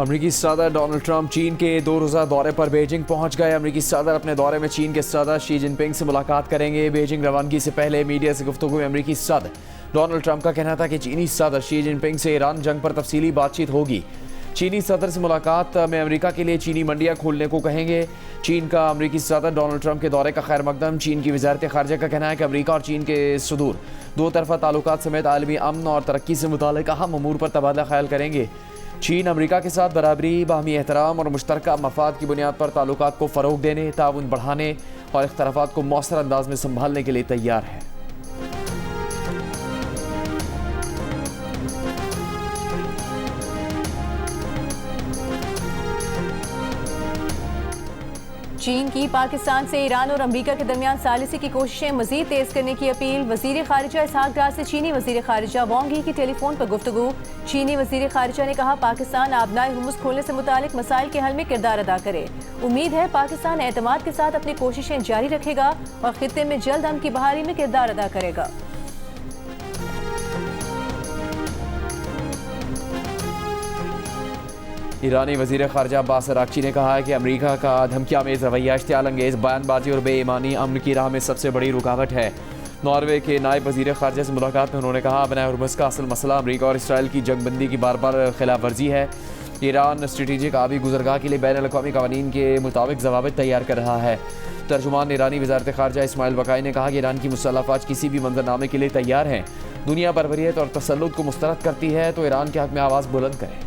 अमरीकी सदर Donald Trump चीन के 2 रोज़ा दौरे पर बीजिंग पहुंच गए। अमरीकी सदर अपने दौरे में चीन के सदर शी जिनपिंग से मुलाकात करेंगे। बीजिंग रवानगी से पहले मीडिया से गुफ्तगू में अमरीकी सदर डोनाल्ड ट्रंप का कहना था कि चीनी सदर शी जिनपिंग से ईरान जंग पर तफसीली बातचीत होगी। चीनी सदर से मुलाकात में अमेरिका के लिए चीनी मंडियां खोलने को कहेंगे। चीन का अमरीकी सदर डोनाल्ड ट्रंप के दौरे का खैर मकदम। चीन की वजारत खारजा का कहना है कि अमरीका और चीन के सुदूर दो तरफा ताल्लुकात समेत आलमी अमन और तरक्की से मुताल्लिक अहम अमूर पर तबादला ख्याल करेंगे। चीन अमरीका के साथ बराबरी, बाहमी एहतराम और मुश्तरका मफाद की बुनियाद पर ताल्लुकात को फ़रोग देने, ताउन बढ़ाने और इख्तलाफात को मौसर अंदाज में संभालने के लिए तैयार है। चीन की पाकिस्तान से ईरान और अमेरिका के दरमियान सालिसी की कोशिशें मजीद तेज करने की अपील। वजीर खारिजा इसहाक डार से चीनी वजीर खारिजा वांग यी की टेलीफोन पर गुफ्तगू। चीनी वजीर खारिजा ने कहा पाकिस्तान आबनाए हुर्मुज़ खोलने से मुतालिक मसाइल के हल में किरदार अदा करे। उम्मीद है पाकिस्तान एतमाद के साथ अपनी कोशिशें जारी रखेगा और खित्ते में जल्द अमन की बहाली में किरदार अदा करेगा। ईरानी वजीर खारजा अब्बास अरागची ने कहा है कि अमरीका का धमकियामेज़ रवैया, इश्तियाल अंगेज़ बयानबाजी और बेईमानी अमन की राह में सबसे बड़ी रुकावट है। नॉर्वे के नायब वजीर खारजा से मुलाकात में उन्होंने कहा बनाए हुर्मुज़ का असल मसला अमरीका और इसराइल की जंगबंदी की बार बार खिलाफ वर्जी है। ईरान स्ट्रेटेजिक आबी गुजरगाह के लिए बैनुल अक़वामी क़वानीन के मुताबिक ज़वाबित तैयार कर रहा है। तर्जुमान ईरानी वज़ारत खारजा इस्माइल बकाई ने कहा कि ईरान की मुसल्लह अफ़वाज किसी भी मंजरनामे के लिए तैयार हैं। दुनिया बरबरीत और तसल्लुत को मुस्तरद करती है तो ईरान के हक़ में आवाज़ बुलंद करें।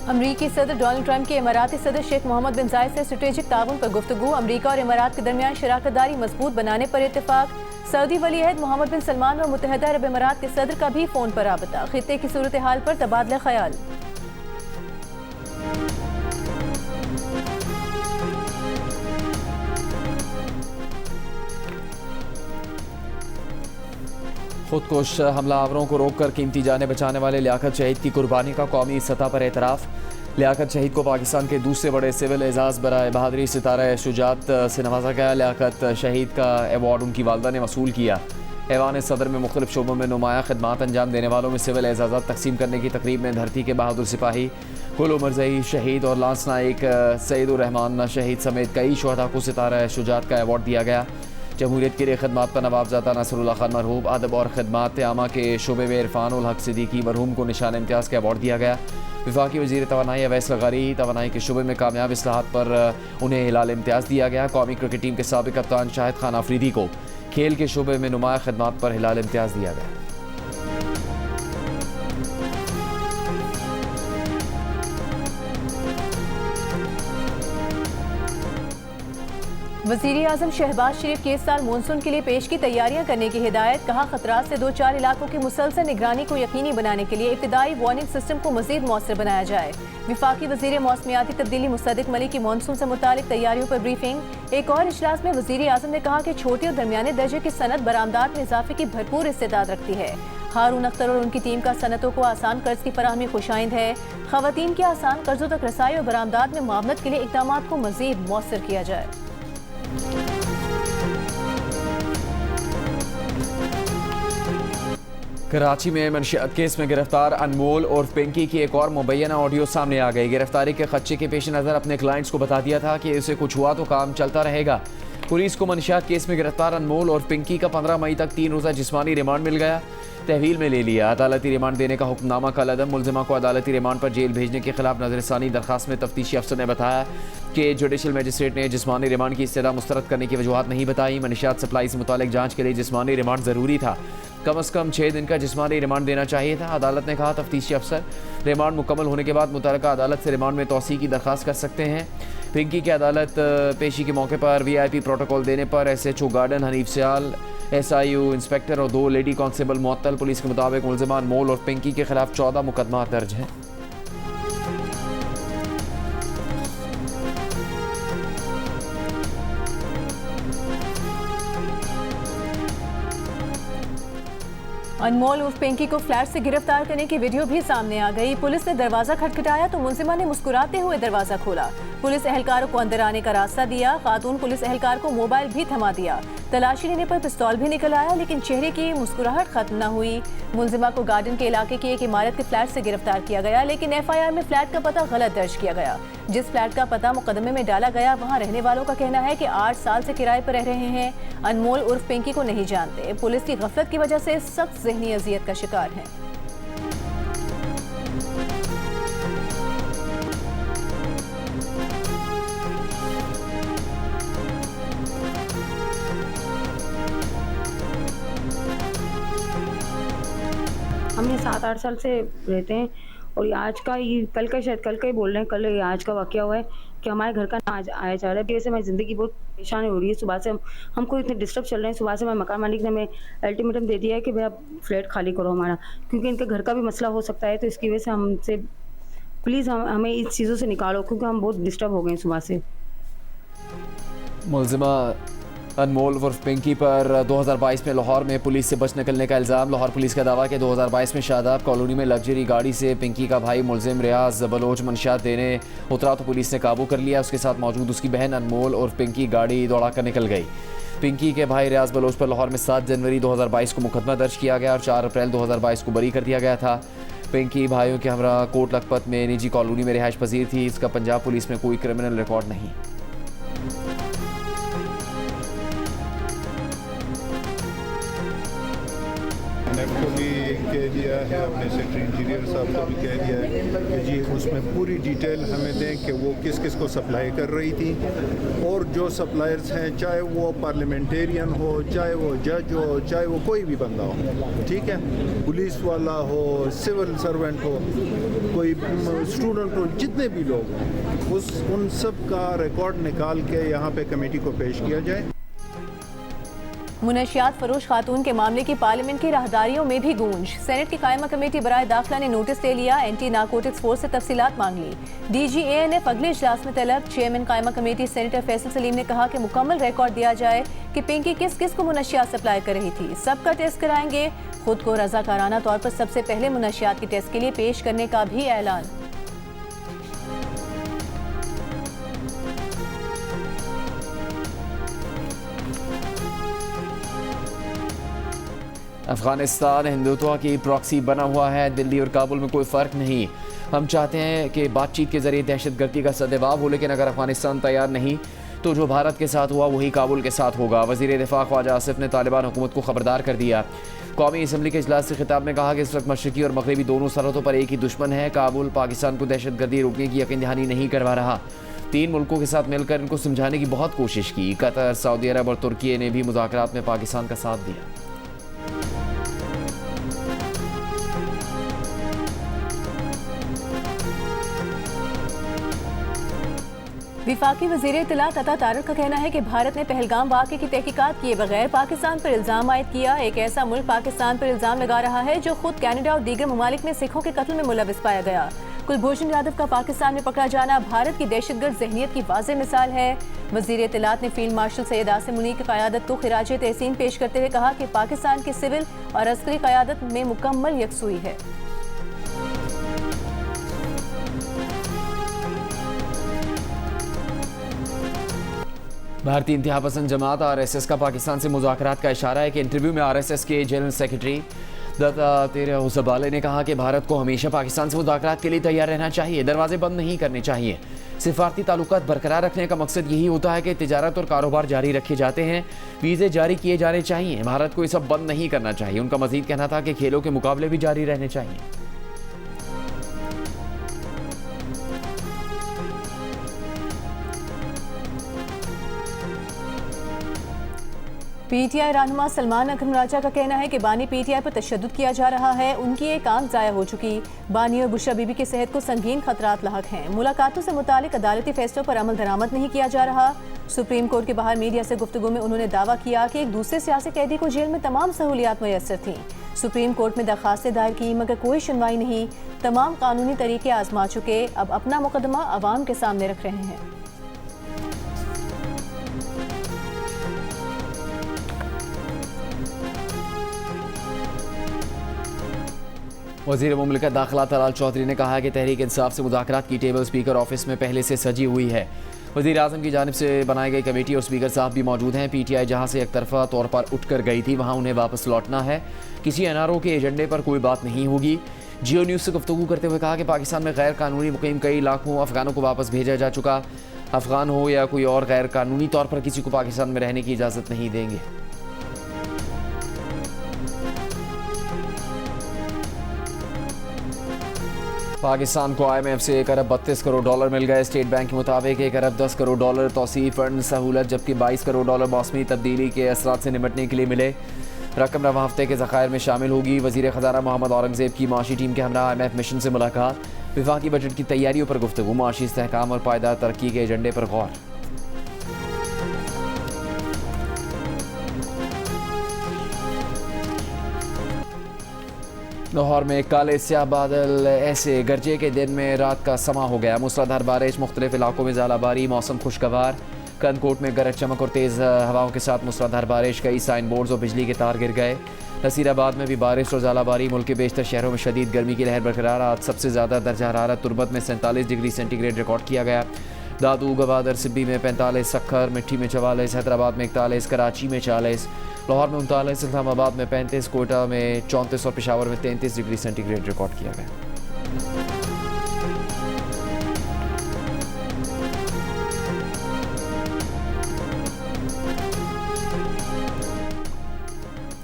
अमरीकी सदर डोनाल्ड ट्रंप के इमाराती सदर शेख मोहम्मद बिन जायद से स्ट्रेटेजिक ताउन पर गुफ्तगू। अमरीका और इमारात के दरमियान शराकतदारी मजबूत बनाने पर इत्तेफाक। सऊदी वली अहद मोहम्मद बिन सलमान और मुत्तहदा अरब इमारात के सदर का भी फ़ोन पर राबता। खित्ते की सूरत हाल पर तबादला ख्याल। खुदकुश हमलावरों को रोककर कीमती जानें बचाने वाले लियाकत शहीद की कुर्बानी का कौमी सतह पर एतराफ़। लियाकत शहीद को पाकिस्तान के दूसरे बड़े सिविल एजाज़ बराए बहादुरी सितारा शुजात से नवाजा गया। लियाकत शहीद का एवार्ड उनकी वालदा ने वसूल किया। ऐवान सदर में मुख्तलिफ शोबों में नुमाया खदमात अंजाम देने वालों में सिविल एजाज़ात तकसीम करने की तकरीब में धरती के बहादुर सिपाही कुल उमरजई शहीद और लांस नाइक सईदुर रहमान शहीद समेत कई शुहदा को सितारा शुजात का एवार्ड दिया गया। जमहूरियत के लिए खदमात पर नवाबजादा नसरुल्लाह खान मरहूम, अदब और खदमात आमा के शोबे में इरफान उल हक सिद्दीकी मरहूम को निशान इम्तियाज़ का अवार्ड दिया गया। वफाकी वज़ीर तवानाई अवैस लगारी तवानाई के शोबे में कामयाब इस्लाहात पर उन्हें हिलाल इम्तियाज़ दिया गया। कौमी क्रिकेट टीम के साबिक़ कप्तान शाहिद खान आफरीदी को खेल के शोबे में नुमाया खदमात पर हिलाल इम्तियाज़ दिया गया। वज़ीर आज़म शहबाज शरीफ के इस साल मानसून के लिए पेश की तैयारियां करने की हिदायत। कहा खतरात से 2-4 इलाकों की मुसलसल निगरानी को यकीनी बनाने के लिए इब्तिदाई वार्निंग सिस्टम को मज़ीद मौसर बनाया जाए। विफाकी वज़ीर मौसमियाती तब्दीली मुसद्दिक मलिक की मानसून से मुतालिक तैयारियों पर ब्रीफिंग। एक और इजलास में वज़ीर आज़म ने कहा कि छोटे और दरमियाने दर्जे की सनत बरामदात में इजाफे की भरपूर इस्तेदाद रखती है। हारून अख्तर और उनकी टीम का सनतों को आसान कर्ज की फराहमी खुशाइंद है। ख़वातीन के आसान कर्जों तक रसाई और बरामदात में मुआवनत के लिए इक़दामात को मज़ीद मौसर किया जाए। कराची में मनशियात केस में गिरफ्तार अनमोल और पिंकी की एक और मुबैना ऑडियो सामने आ गई। गिरफ्तारी के खदशे के पेश नज़र अपने क्लाइंट्स को बता दिया था कि उसे कुछ हुआ तो काम चलता रहेगा। पुलिस को मनशियात केस में गिरफ्तार अनमोल और पिंकी का 15 मई तक 3 रोज़ा जिस्मानी रिमांड मिल गया, तहवील में ले लिया। अदालती रिमांड देने का हुक्मनामा कल अदम। मुलजिमा को अदालती रिमांड पर जेल भेजने के खिलाफ नजरसानी दरखास्त में तफ्तीशी अफसर ने बताया कि जुडिशल मजिस्ट्रेट ने जिस्मानी रिमांड की इस्तदा मुस्तरद करने की वजूहत नहीं बताई। मनशियात सप्लाई से मुतालिक जाँच के लिए जिस्मानी रिमांड ज़रूरी था। कम अज़ कम 6 दिन का जिस्मानी रिमांड देना चाहिए था। अदालत ने कहा तफ्तीशी अफसर रिमांड मुकम्मल होने के बाद मुतल्लिका अदालत से रिमांड में तौसी की दरख्वास्त कर सकते हैं। पिंकी के अदालत पेशी के मौके पर VIP प्रोटोकॉल देने पर SHO गार्डन हनीफ सियाल, SIU इंस्पेक्टर और 2 लेडी कांस्टेबल मुअत्तल। पुलिस के मुताबिक मुलजिमान मोल और पिंकी के खिलाफ 14 मुकदमा दर्ज हैं। अनमोल उर्फ पिंकी को फ्लैट से गिरफ्तार करने की वीडियो भी सामने आ गई। पुलिस ने दरवाजा खटखटाया तो मुलजिमा ने मुस्कुराते हुए दरवाजा खोला। पुलिस एहलकारों को अंदर आने का रास्ता दिया। खातून पुलिस एहलकार को मोबाइल भी थमा दिया। तलाशी लेने पर पिस्तौल भी निकल आया, लेकिन चेहरे की मुस्कुराहट खत्म न हुई। मुलजिमा को गार्डन के इलाके की एक इमारत के फ्लैट से गिरफ्तार किया गया, लेकिन FIR में फ्लैट का पता गलत दर्ज किया गया। जिस फ्लैट का पता मुकदमे में डाला गया, वहां रहने वालों का कहना है कि 8 साल से किराए पर रह रहे हैं। अनमोल उर्फ पिंकी को नहीं जानते। पुलिस की गफलत की वजह से सख्त ज़हनी अजियत का शिकार है। हम ये 7-8 साल से रहते हैं और ये आज का ये कल का शायद कल का ही बोल रहे हैं, कल ये आज का वाकया हुआ है कि हमारे घर का ना आज आया जा रहा है। वैसे हमारी ज़िंदगी बहुत परेशानी हो रही है। सुबह से हमको इतने डिस्टर्ब चल रहे हैं। सुबह से मैं मकान मालिक ने हमें अल्टीमेटम दे दिया है कि भाई आप फ्लैट खाली करो हमारा, क्योंकि इनके घर का भी मसला हो सकता है। तो इसकी वजह से हमसे प्लीज़ हमें इस चीज़ों से निकालो, क्योंकि हम बहुत डिस्टर्ब हो गए हैं सुबह से। मुलजिमा अनमोल उर्फ पिंकी पर 2022 में लाहौर में पुलिस से बच निकलने का इल्ज़ाम। लाहौर पुलिस का दावा कि 2022 में शादाब कॉलोनी में लग्जरी गाड़ी से पिंकी का भाई मुलजिम रियाज बलोच मंशियात देने उतरा तो पुलिस ने काबू कर लिया। उसके साथ मौजूद उसकी बहन अनमोल उर्फ पिंकी गाड़ी दौड़ा कर निकल गई। पिंकी के भाई रियाज बलोच पर लाहौर में 7 जनवरी 2022 को मुकदमा दर्ज किया गया और 4 अप्रैल 2022 को बरी कर दिया गया था। पिंकी भाइयों के हमरा कोट लखपत में निजी कॉलोनी में रिहाइश पजीर थी। इसका पंजाब पुलिस में कोई क्रिमिनल रिकॉर्ड नहीं। को भी कह दिया है, अपने सेक्रेटरी इंटीरियर साहब को भी कह दिया है कि जी उसमें पूरी डिटेल हमें दें कि वो किस किस को सप्लाई कर रही थी, और जो सप्लायर्स हैं चाहे वो पार्लियामेंटेरियन हो, चाहे वो जज हो, चाहे वो कोई भी बंदा हो, ठीक है, पुलिस वाला हो, सिविल सर्वेंट हो, कोई स्टूडेंट हो, जितने भी लोग हों उन सब का रिकॉर्ड निकाल के यहाँ पे कमेटी को पेश किया जाए। मुनशियात फरोश खातून के मामले की पार्लियामेंट की राहदारियों में भी गूंज। सेनेट की कायमा कमेटी बराए दाखिला ने नोटिस ले लिया। एंटी नारकोटिक्स फोर्स से तफसीलात मांग ली। DG ANF अगले इजलास में तलब। चेयरमैन कायमा कमेटी सेनेटर फैसल सलीम ने कहा कि मुकम्मल रिकॉर्ड दिया जाए कि पिंकी किस किस को मुनशियात सप्लाई कर रही थी। सबका टेस्ट कराएंगे। खुद को रजाकाराना तौर पर सबसे पहले मुनशियात के टेस्ट के लिए पेश करने का भी ऐलान। अफगानिस्तान हिंदुत्व की प्रॉक्सी बना हुआ है। दिल्ली और काबुल में कोई फ़र्क नहीं। हम चाहते हैं कि बातचीत के ज़रिए दहशतगर्दी का सद्भाव हो, लेकिन अगर अफगानिस्तान तैयार नहीं तो जो भारत के साथ हुआ वही काबुल के साथ होगा। वज़ीर दिफ़ा ख्वाजा आसिफ ने तालिबान हुकूमत को खबरदार कर दिया। कौमी असम्बली के इजलास से खिताब में कहा कि इस वक्त मशरक़ी और मगरबी दोनों सरहदों पर एक ही दुश्मन है। काबुल पाकिस्तान को दहशतगर्दी रोकने की यकीन दहानी नहीं करवा रहा। 3 मुल्कों के साथ मिलकर इनको समझाने की बहुत कोशिश की। कतर, सऊदी अरब और तुर्की ने भी मुज़ाकरात में पाकिस्तान का साथ दिया। विफाकी वज़ीर इत्तलात अता तारक का कहना है कि भारत ने पहलगाम वाक़े की तहकीकात किए बगैर पाकिस्तान पर इल्ज़ाम आयद किया। एक ऐसा मुल्क पाकिस्तान पर इल्ज़ाम लगा रहा है जो खुद कनाडा और दीगर ममालिक में सिखों के कत्ल में मुलविस पाया गया। कुलभूषण यादव का पाकिस्तान में पकड़ा जाना भारत की दहशतगर्द ज़हनियत की वाज़ेह मिसाल है। वज़ीर इत्तलात ने फील्ड मार्शल सैयद आसिम मुनीर की क़यादत को खिराज तहसीन पेश करते हुए कहा कि पाकिस्तान की सिविल और अस्करी क़यादत में मुकम्मल यकसुई है। भारतीय इंतहा पसंद जमात RSS का पाकिस्तान से मुज़ाकरात का इशारा है कि इंटरव्यू में RSS के जनरल सेक्रेटरी दत्तात्रेय होसबाले ने कहा कि भारत को हमेशा पाकिस्तान से मुज़ाकरात के लिए तैयार रहना चाहिए, दरवाजे बंद नहीं करने चाहिए। सिफारती ताल्लुकात बरकरार रखने का मकसद यही होता है कि तिजारत और कारोबार जारी रखे जाते हैं, वीज़े जारी किए जाने चाहिए। भारत को ये सब बंद नहीं करना चाहिए। उनका मजीद कहना था कि खेलों के मुकाबले भी जारी रहने चाहिए। PTI रहनुमा सलमान अकरम राजा का कहना है कि बानी PTI पर तशद्दुद किया जा रहा है। उनकी एक आंख ज़ाया हो चुकी। बानी और बुशरा बीबी की सेहत को संगीन खतरात लाहक हैं। मुलाकातों से मुतालिक अदालती फैसलों पर अमल दरामद नहीं किया जा रहा। सुप्रीम कोर्ट के बाहर मीडिया से गुफ्तगू में उन्होंने दावा किया कि एक दूसरे सियासी कैदी को जेल में तमाम सहूलियात मैसर थीं। सुप्रीम कोर्ट में दरखास्तें दायर की मगर कोई सुनवाई नहीं। तमाम कानूनी तरीके आजमा चुके, अब अपना मुकदमा अवाम के सामने रख रहे हैं। वज़ीर मुमलिकत दाखिला तलाल चौधरी ने कहा कि तहरीक इंसाफ से मुज़ाकरात की टेबल स्पीकर ऑफिस में पहले से सजी हुई है। वज़ीर आज़म की जानिब से बनाई गई कमेटी और स्पीकर साहब भी मौजूद हैं। PTI जहाँ से एक तरफा तौर पर उठ कर गई थी वहाँ उन्हें वापस लौटना है। किसी NRO के एजेंडे पर कोई बात नहीं होगी। जियो न्यूज़ से गुफ्तगू करते हुए कहा कि पाकिस्तान में गैर कानूनी मुकीम कई लाखों अफगानों को वापस भेजा जा चुका। अफगान हो या कोई और गैर कानूनी तौर पर किसी को पाकिस्तान में रहने की इजाज़त नहीं देंगे। पाकिस्तान को IMF से $1 अरब 32 करोड़ मिल गए। स्टेट बैंक के मुताबिक $1 अरब 10 करोड़ तौसीफ़ फंड सहूलत जबकि $22 करोड़ मौसमी तब्दीली के असरात से निपटने के लिए मिले। रकम रवा हफ्ते के ज़खायर में शामिल होगी। वज़ीर ख़जाना मोहम्मद औरंगज़ेब की माशी टीम के हमरा IMF मिशन से मुलाकात। वफाकी बजट की तैयारियों पर गुफ्तगू। माशी इस्तेहकाम और पायदार तरक्की के एजेंडे पर गौर। लाहौर में काले स्याह बादल ऐसे गरजे के दिन में रात का समा हो गया। मूसलाधार बारिश, मुख्तलिफ इलाकों में ज़ालाबारी, मौसम खुशगवार। कनकोट में गरज चमक और तेज़ हवाओं के साथ मूसलाधार बारिश, कई साइन बोर्ड्स और बिजली के तार गिर गए। नसीराबाद में भी बारिश और ज़ालाबारी। मुल्क के बेशतर शहरों में शदीद गर्मी की लहर बरकरार। आज सबसे ज़्यादा दर्जा हरारत तुरबत में 47 डिग्री सेंटीग्रेड रिकॉर्ड किया गया। दादू, गवादर, सिब्बी में 45, सक्खर, मिट्टी में 44, हैदराबाद में 41, कराची में 40, लाहौर में 39, इस्लामाबाद में 35, कोयटा में 34 और पेशावर में 33 डिग्री सेंटीग्रेड रिकॉर्ड किया गया।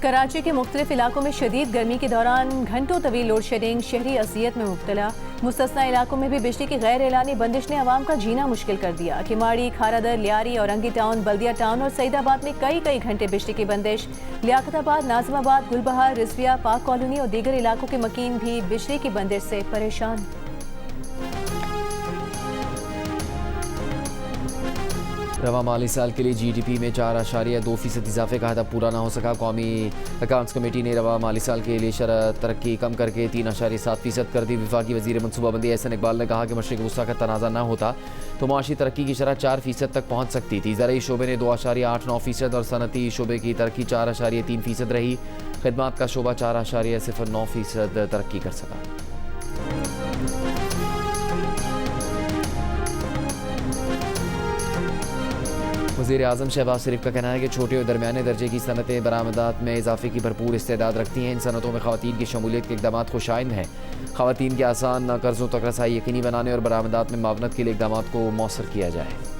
कराची के मुख्तलिफ इलाकों में शदीद गर्मी के दौरान घंटों तवील लोड शेडिंग, शहरी अजियत में मुब्तला। मुस्तस्ना इलाकों में भी बिजली की गैर एलानी बंदिश ने आवाम का जीना मुश्किल कर दिया। किमाड़ी, खारादर, लियारी, औरंगी टाउन, बल्दिया टाउन और सईदाबाद में कई घंटे बिजली की बंदिश। लियाकताबाद, नाजिमाबाद, गुलबहार, रिजविया, पाक कॉलोनी और दीगर इलाकों के मकीन भी बिजली की बंदिश से परेशान। रवा माली साल के लिए GDP में 4.2% इजाफे का हदफ पूरा ना हो सका। कौमी अकाउंट्स कमेटी ने रवा माली साल के लिए शरह तरक्की कम करके 3.7% कर दी। वफाकी वज़ीर मनसूबाबंदी एहसन इकबाल ने कहा कि मशरिक़ वस्ता का तनाज़ा ना होता तो माशी तरक्की की शरह 4% तक पहुँच सकती थी। ज़राई शोबे ने 2.89% और सनती शोबे की तरक्की 4.3% रही। खिदमात का शोबा 4.09% तरक्की कर सका। वज़ीर आज़म शहबाज शरीफ का कहना है कि छोटे और दरमियाने दर्जे की सनतें बरामदात में इजाफे की भरपूर इस्तेदाद रखती हैं। इन सनतों में ख़वातीन की शमूलियत के इक़दामात खुशाइंद हैं। ख़वातीन के आसान कर्ज़ों तक रसाई यकीनी बनाने और बरामदात में मावनत के लिए इक़दामात को मौसर किया जाए।